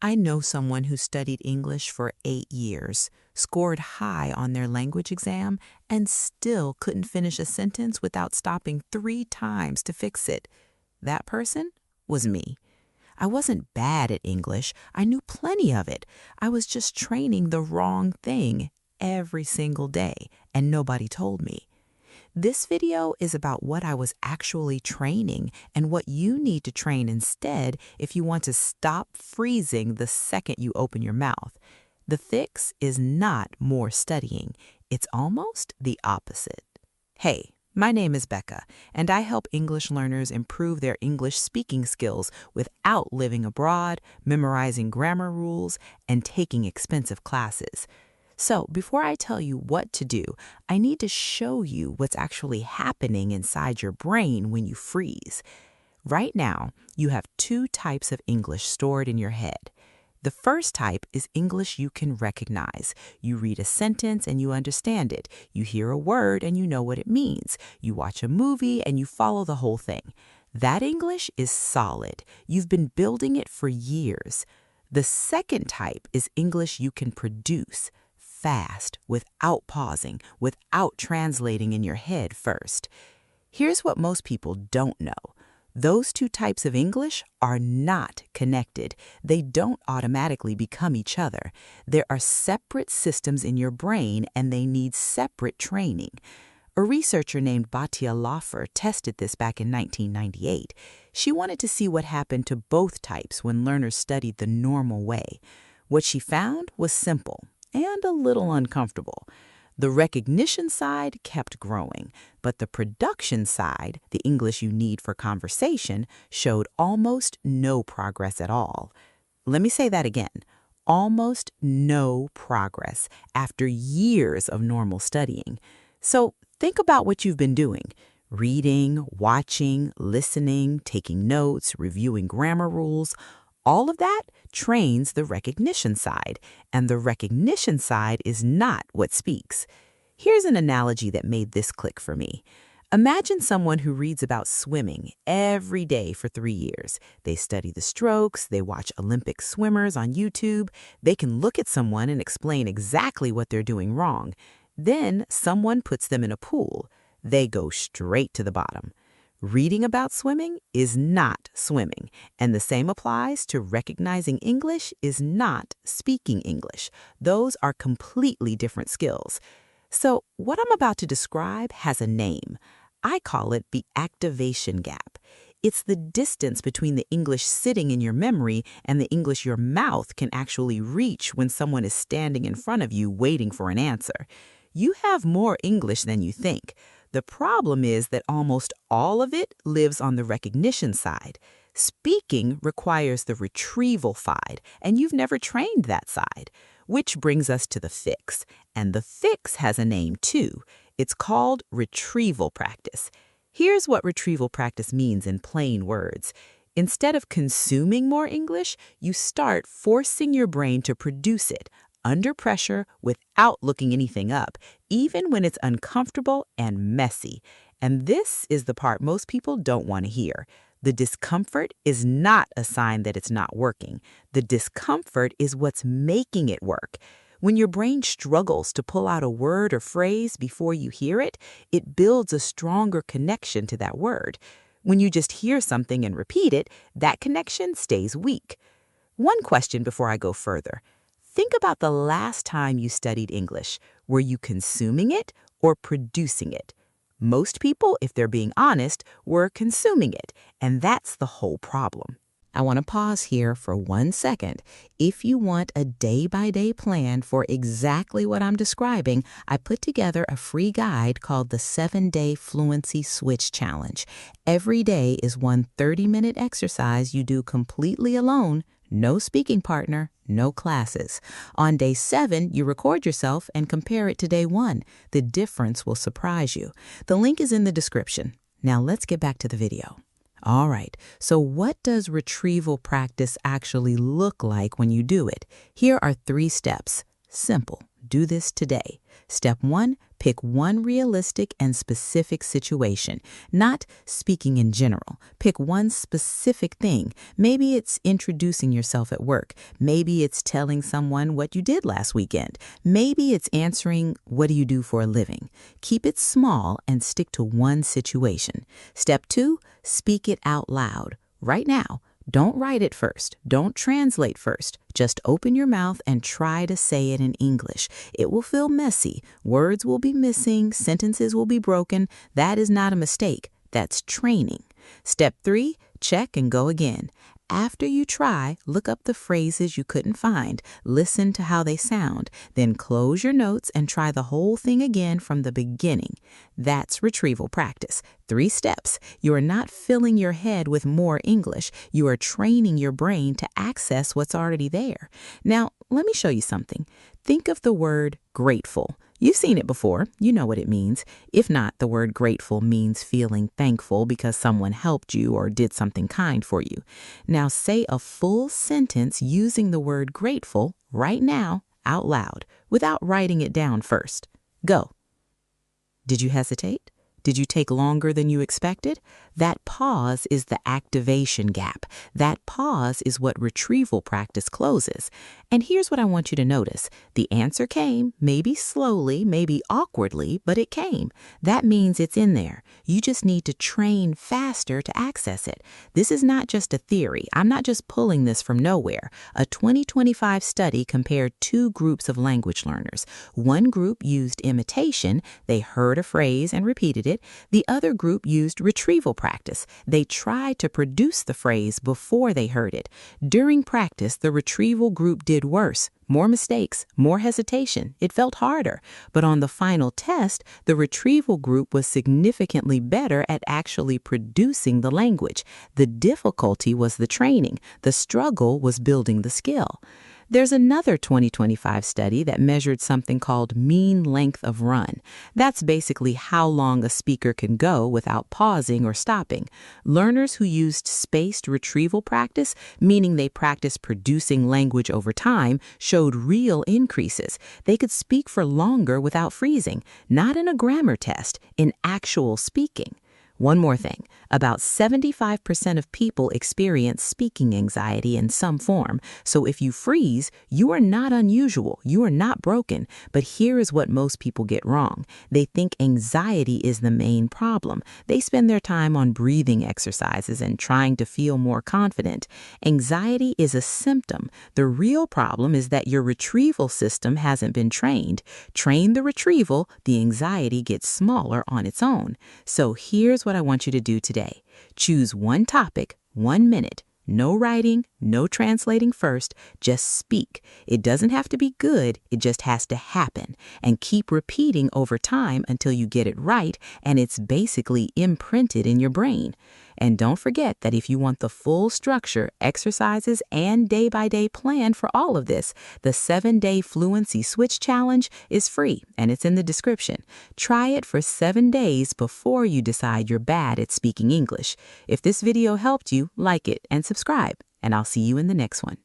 I know someone who studied English for 8 years, scored high on their language exam, and still couldn't finish a sentence without stopping 3 times to fix it. That person was me. I wasn't bad at English. I knew plenty of it. I was just training the wrong thing every single day, and nobody told me. This video is about what I was actually training and what you need to train instead if you want to stop freezing the second you open your mouth. The fix is not more studying. It's almost the opposite. Hey, my name is Becca, and I help English learners improve their English speaking skills without living abroad, memorizing grammar rules, and taking expensive classes. So before I tell you what to do, I need to show you what's actually happening inside your brain when you freeze. Right now, you have 2 types of English stored in your head. The first type is English you can recognize. You read a sentence and you understand it. You hear a word and you know what it means. You watch a movie and you follow the whole thing. That English is solid. You've been building it for years. The second type is English you can produce. Fast, without pausing, without translating in your head first. Here's what most people don't know. Those 2 types of English are not connected. They don't automatically become each other. There are separate systems in your brain and they need separate training. A researcher named Batia Laufer tested this back in 1998. She wanted to see what happened to both types when learners studied the normal way. What she found was simple and a little uncomfortable. The recognition side kept growing, but the production side, the English you need for conversation, showed almost no progress at all. Let me say that again. Almost no progress after years of normal studying. So think about what you've been doing. Reading, watching, listening, taking notes, reviewing grammar rules. All of that trains the recognition side, and the recognition side is not what speaks. Here's an analogy that made this click for me. Imagine someone who reads about swimming every day for 3 years. They study the strokes, they watch Olympic swimmers on YouTube, they can look at someone and explain exactly what they're doing wrong. Then someone puts them in a pool. They go straight to the bottom. Reading about swimming is not swimming, and the same applies to recognizing English is not speaking English. Those are completely different skills. So what I'm about to describe has a name. I call it the activation gap. It's the distance between the English sitting in your memory and the English your mouth can actually reach when someone is standing in front of you waiting for an answer. You have more English than you think. The problem is that almost all of it lives on the recognition side. Speaking requires the retrieval side, and you've never trained that side. Which brings us to the fix. And the fix has a name too. It's called retrieval practice. Here's what retrieval practice means in plain words. Instead of consuming more English, you start forcing your brain to produce it under pressure without looking anything up, even when it's uncomfortable and messy. And this is the part most people don't want to hear. The discomfort is not a sign that it's not working. The discomfort is what's making it work. When your brain struggles to pull out a word or phrase before you hear it, it builds a stronger connection to that word. When you just hear something and repeat it, that connection stays weak. One question before I go further. Think about the last time you studied English. Were you consuming it or producing it? Most people, if they're being honest, were consuming it, and that's the whole problem. I want to pause here for 1 second. If you want a day-by-day plan for exactly what I'm describing, I put together a free guide called the 7-Day Fluency Switch Challenge. Every day is one 30-minute exercise you do completely alone. No speaking partner, no classes. On day 7, you record yourself and compare it to day 1. The difference will surprise you. The link is in the description. Now let's get back to the video. All right, so what does retrieval practice actually look like when you do it? Here are 3 steps. Simple. Do this today. Step 1, Pick one realistic and specific situation, not speaking in general. Pick one specific thing. Maybe it's introducing yourself at work. Maybe it's telling someone what you did last weekend. Maybe it's answering, "What do you do for a living?" Keep it small and stick to one situation. Step 2, speak it out loud. Right now. Don't write it first. Don't translate first. Just open your mouth and try to say it in English. It will feel messy. Words will be missing. Sentences will be broken. That is not a mistake. That's training. Step 3, check and go again. After you try, look up the phrases you couldn't find. Listen to how they sound. Then close your notes and try the whole thing again from the beginning. That's retrieval practice. 3 steps. You are not filling your head with more English. You are training your brain to access what's already there. Now, let me show you something. Think of the word grateful. You've seen it before. You know what it means. If not, the word grateful means feeling thankful because someone helped you or did something kind for you. Now say a full sentence using the word grateful right now out loud without writing it down first. Go. Did you hesitate? Did you take longer than you expected? That pause is the activation gap. That pause is what retrieval practice closes. And here's what I want you to notice. The answer came, maybe slowly, maybe awkwardly, but it came. That means it's in there. You just need to train faster to access it. This is not just a theory. I'm not just pulling this from nowhere. A 2025 study compared 2 groups of language learners. One group used imitation. They heard a phrase and repeated it. The other group used retrieval practice. They tried to produce the phrase before they heard it. During practice, the retrieval group did worse. More mistakes, more hesitation. It felt harder. But on the final test, the retrieval group was significantly better at actually producing the language. The difficulty was the training. The struggle was building the skill. There's another 2025 study that measured something called mean length of run. That's basically how long a speaker can go without pausing or stopping. Learners who used spaced retrieval practice, meaning they practiced producing language over time, showed real increases. They could speak for longer without freezing, not in a grammar test, in actual speaking. One more thing, about 75% of people experience speaking anxiety in some form. So if you freeze, you are not unusual. You are not broken. But here is what most people get wrong. They think anxiety is the main problem. They spend their time on breathing exercises and trying to feel more confident. Anxiety is a symptom. The real problem is that your retrieval system hasn't been trained. Train the retrieval, the anxiety gets smaller on its own. So here's what I want you to do today. Choose one topic, 1 minute. No writing, no translating first, just speak. It doesn't have to be good, it just has to happen. And keep repeating over time until you get it right and it's basically imprinted in your brain. And don't forget that if you want the full structure, exercises, and day-by-day plan for all of this, the 7-day Fluency Switch Challenge is free and it's in the description. Try it for 7 days before you decide you're bad at speaking English. If this video helped you, like it and subscribe, and I'll see you in the next one.